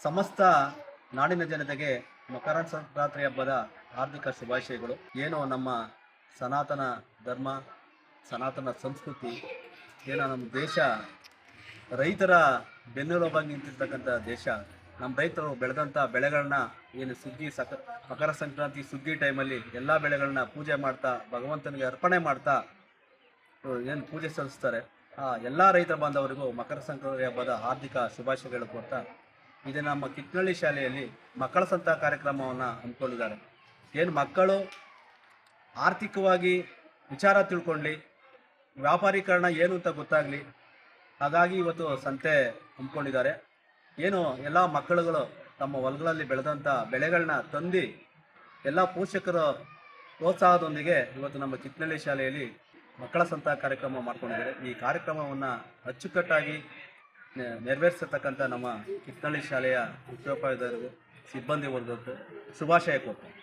ಸಮಸ್ತ ನಾಡಿನ ಜನತೆಗೆ ಮಕರ ಸಂಕ್ರಾಂತಿ ಹಬ್ಬದ ಹಾರ್ದಿಕ ಶುಭಾಶಯಗಳು. ಏನು ನಮ್ಮ ಸನಾತನ ಧರ್ಮ, ಸನಾತನ ಸಂಸ್ಕೃತಿ, ಏನೋ ನಮ್ಮ ದೇಶ ರೈತರ ಬೆನ್ನೆಲುಬಾಗಿ ನಿಂತಿರ್ತಕ್ಕಂಥ ದೇಶ. ನಮ್ಮ ರೈತರು ಬೆಳೆದಂಥ ಬೆಳೆಗಳನ್ನ ಏನು ಮಕರ ಸಂಕ್ರಾಂತಿ ಸುಗ್ಗಿ ಟೈಮಲ್ಲಿ ಎಲ್ಲ ಬೆಳೆಗಳನ್ನ ಪೂಜೆ ಮಾಡ್ತಾ, ಭಗವಂತನಿಗೆ ಅರ್ಪಣೆ ಮಾಡ್ತಾ ಏನು ಪೂಜೆ ಸಲ್ಲಿಸ್ತಾರೆ. ಆ ಎಲ್ಲ ರೈತ ಬಾಂಧವರಿಗೂ ಮಕರ ಸಂಕ್ರಾಂತಿ ಹಬ್ಬದ ಹಾರ್ದಿಕ ಶುಭಾಶಯಗಳು ಕೊಡ್ತಾ, ಇದು ನಮ್ಮ ಕಿಕ್ನಳ್ಳಿ ಶಾಲೆಯಲ್ಲಿ ಮಕ್ಕಳ ಸಂತ ಕಾರ್ಯಕ್ರಮವನ್ನು ಹಮ್ಮಿಕೊಂಡಿದ್ದಾರೆ. ಏನು ಮಕ್ಕಳು ಆರ್ಥಿಕವಾಗಿ ವಿಚಾರ ತಿಳ್ಕೊಳ್ಳಿ, ವ್ಯಾಪಾರೀಕರಣ ಏನು ಅಂತ ಗೊತ್ತಾಗಲಿ, ಹಾಗಾಗಿ ಇವತ್ತು ಸಂತೆ ಹಮ್ಮಿಕೊಂಡಿದ್ದಾರೆ. ಏನು ಎಲ್ಲ ಮಕ್ಕಳುಗಳು ತಮ್ಮ ಹೊಲಗಳಲ್ಲಿ ಬೆಳೆದಂಥ ಬೆಳೆಗಳನ್ನ ತಂದು ಎಲ್ಲ ಪೋಷಕರ ಪ್ರೋತ್ಸಾಹದೊಂದಿಗೆ ಇವತ್ತು ನಮ್ಮ ಕಿಕ್ನಳ್ಳಿ ಶಾಲೆಯಲ್ಲಿ ಮಕ್ಕಳ ಸಂತ ಕಾರ್ಯಕ್ರಮ ಮಾಡ್ಕೊಂಡಿದ್ದಾರೆ. ಈ ಕಾರ್ಯಕ್ರಮವನ್ನು ಅಚ್ಚುಕಟ್ಟಾಗಿ ನೆರವೇರಿಸತಕ್ಕಂಥ ನಮ್ಮ ಕಿಕ್ನಳ್ಳಿ ಶಾಲೆಯ ಉದ್ಯೋಪಾಧ್ಯಾಯರಿಗೂ ಸಿಬ್ಬಂದಿ ವರ್ಗಕ್ಕೂ ಶುಭಾಶಯ ಕೊಡ್ತೀನಿ.